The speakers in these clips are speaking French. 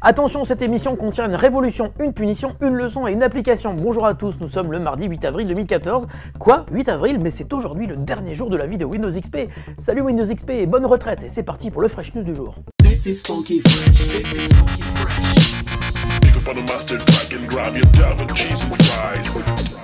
Attention, cette émission contient une révolution, une punition, une leçon et une application. Bonjour à tous, nous sommes le mardi 8 avril 2014. Quoi 8 avril? Mais c'est aujourd'hui le dernier jour de la vie de Windows XP. Salut Windows XP et bonne retraite, et c'est parti pour le Fresh News du jour. This is funky fresh. This is funky fresh. Pick up on the mustard pack and grab your double cheese and fries.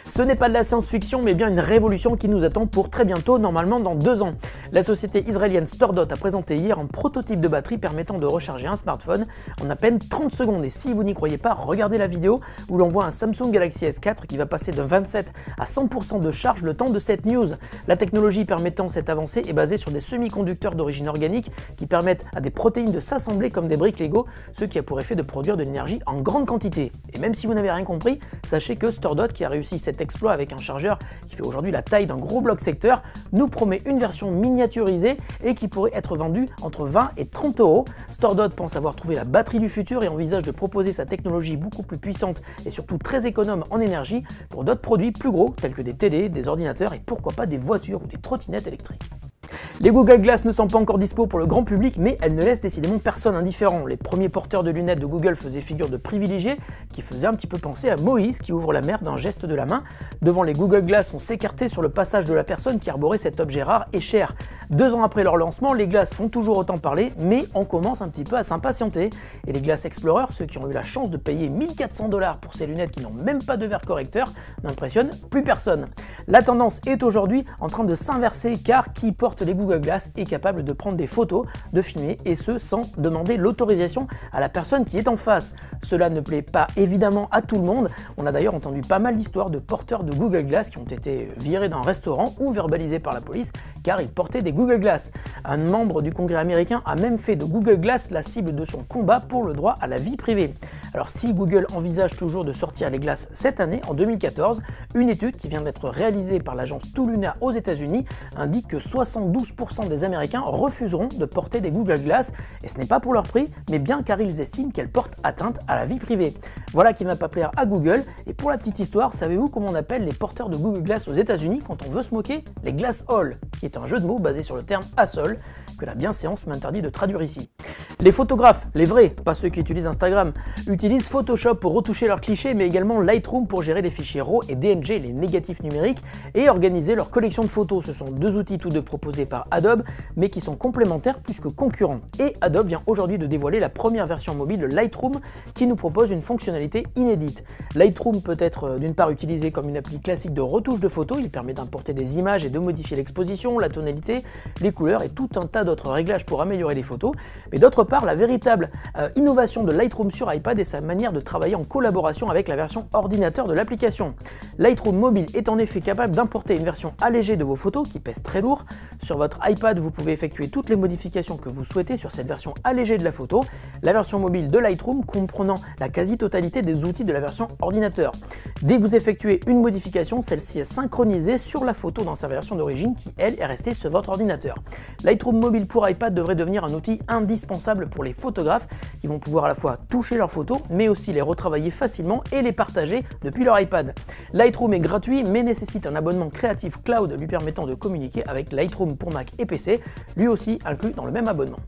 Ce n'est pas de la science-fiction, mais bien une révolution qui nous attend pour très bientôt, normalement dans 2 ans. La société israélienne StoreDot a présenté hier un prototype de batterie permettant de recharger un smartphone en à peine 30 secondes. Et si vous n'y croyez pas, regardez la vidéo où l'on voit un Samsung Galaxy S4 qui va passer de 27 à 100% de charge le temps de cette news. La technologie permettant cette avancée est basée sur des semi-conducteurs d'origine organique qui permettent à des protéines de s'assembler comme des briques Lego, ce qui a pour effet de produire de l'énergie en grande quantité. Et même si vous n'avez rien compris, sachez que StoreDot, qui a réussi cet exploit avec un chargeur qui fait aujourd'hui la taille d'un gros bloc secteur, nous promet une version miniaturisée et qui pourrait être vendue entre 20 et 30 euros. StoreDot pense avoir trouvé la batterie du futur et envisage de proposer sa technologie beaucoup plus puissante et surtout très économe en énergie pour d'autres produits plus gros tels que des télé, des ordinateurs et pourquoi pas des voitures ou des trottinettes électriques. Les Google Glass ne sont pas encore dispo pour le grand public, mais elles ne laissent décidément personne indifférent. Les premiers porteurs de lunettes de Google faisaient figure de privilégiés, qui faisaient un petit peu penser à Moïse qui ouvre la mer d'un geste de la main. Devant les Google Glass, on s'écartait sur le passage de la personne qui arborait cet objet rare et cher. 2 ans après leur lancement, les Glass font toujours autant parler, mais on commence un petit peu à s'impatienter. Et les Glass Explorer, ceux qui ont eu la chance de payer 1400 $ pour ces lunettes qui n'ont même pas de verre correcteur, n'impressionnent plus personne. La tendance est aujourd'hui en train de s'inverser, car qui porte les Google Glass est capable de prendre des photos, de filmer, et ce sans demander l'autorisation à la personne qui est en face. Cela ne plaît pas évidemment à tout le monde. On a d'ailleurs entendu pas mal d'histoires de porteurs de Google Glass qui ont été virés d'un restaurant ou verbalisés par la police car ils portaient des Google Glass. Un membre du Congrès américain a même fait de Google Glass la cible de son combat pour le droit à la vie privée. Alors si Google envisage toujours de sortir les Glass cette année, en 2014, une étude qui vient d'être réalisée par l'agence Tuluna aux États-Unis indique que 72% des Américains refuseront de porter des Google Glass, et ce n'est pas pour leur prix, mais bien car ils estiment qu'elles portent atteinte à la vie privée. Voilà qui ne va pas plaire à Google, et pour la petite histoire, savez-vous comment on appelle les porteurs de Google Glass aux États-Unis quand on veut se moquer? Les Glass All, qui est un jeu de mots basé sur le terme assol, que la bienséance m'interdit de traduire ici. Les photographes, les vrais, pas ceux qui utilisent Instagram, utilisent Photoshop pour retoucher leurs clichés, mais également Lightroom pour gérer les fichiers RAW et DNG, les négatifs numériques, et organiser leur collection de photos. Ce sont 2 outils tous deux proposés par Adobe, mais qui sont complémentaires plus que concurrents. Et Adobe vient aujourd'hui de dévoiler la première version mobile de Lightroom qui nous propose une fonctionnalité inédite. Lightroom peut être d'une part utilisé comme une appli classique de retouche de photos, il permet d'importer des images et de modifier l'exposition, la tonalité, les couleurs et tout un tas d'autres réglages pour améliorer les photos, mais d'autre part la véritable innovation de Lightroom sur iPad est sa manière de travailler en collaboration avec la version ordinateur de l'application. Lightroom mobile est en effet capable d'importer une version allégée de vos photos qui pèse très lourd. Sur votre iPad, vous pouvez effectuer toutes les modifications que vous souhaitez sur cette version allégée de la photo, la version mobile de Lightroom comprenant la quasi-totalité des outils de la version ordinateur. Dès que vous effectuez une modification, celle-ci est synchronisée sur la photo dans sa version d'origine qui, elle, est restée sur votre ordinateur. Lightroom mobile pour iPad devrait devenir un outil indispensable pour les photographes qui vont pouvoir à la fois toucher leurs photos, mais aussi les retravailler facilement et les partager depuis leur iPad. Lightroom est gratuit, mais nécessite un abonnement Creative Cloud lui permettant de communiquer avec Lightroom pour Mac et PC, lui aussi inclus dans le même abonnement.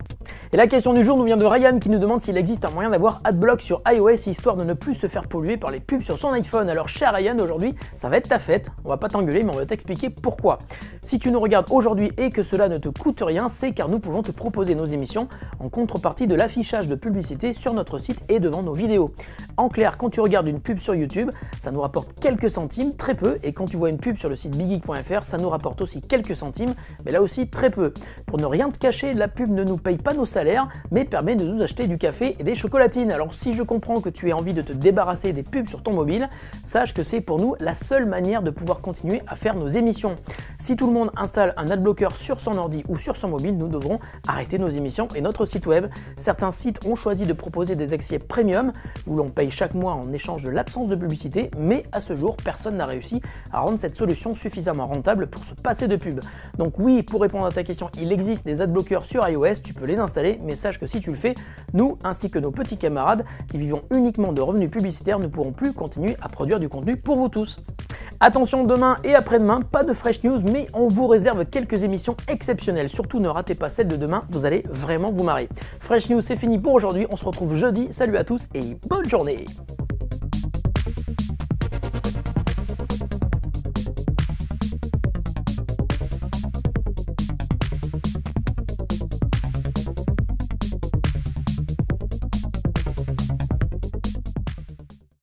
Et la question du jour nous vient de Ryan qui nous demande s'il existe un moyen d'avoir AdBlock sur iOS histoire de ne plus se faire polluer par les pubs sur son iPhone. Alors cher Ryan, aujourd'hui ça va être ta fête, on va pas t'engueuler mais on va t'expliquer pourquoi. Si tu nous regardes aujourd'hui et que cela ne te coûte rien, c'est car nous pouvons te proposer nos émissions en contrepartie de l'affichage de publicité sur notre site et devant nos vidéos. En clair, quand tu regardes une pub sur YouTube, ça nous rapporte quelques centimes, très peu, et quand tu vois une pub sur le site biggeek.fr, ça nous rapporte aussi quelques centimes, mais là aussi très peu. Pour ne rien te cacher, la pub ne nous paye pas nos salaires, mais permet de nous acheter du café et des chocolatines. Alors si je comprends que tu aies envie de te débarrasser des pubs sur ton mobile, sache que c'est pour nous la seule manière de pouvoir continuer à faire nos émissions. Si tout le monde installe un adblocker sur son ordi ou sur son mobile, nous devrons arrêter nos émissions et notre site web. Certains sites ont choisi de proposer des accès premium où l'on paye chaque mois en échange de l'absence de publicité, mais à ce jour, personne n'a réussi à rendre cette solution suffisamment rentable pour se passer de pub. Donc oui, pour répondre à ta question, il existe des adblockers sur iOS, tu peux les installer, mais sache que si tu le fais, nous, ainsi que nos petits camarades qui vivons uniquement de revenus publicitaires, ne pourrons plus continuer à produire du contenu pour vous tous. Attention, demain et après-demain, pas de Fresh News, mais on vous réserve quelques émissions exceptionnelles. Surtout ne ratez pas celle de demain, vous allez vraiment vous marrer. Fresh News, c'est fini pour aujourd'hui, on se retrouve jeudi, salut à tous et bonne journée.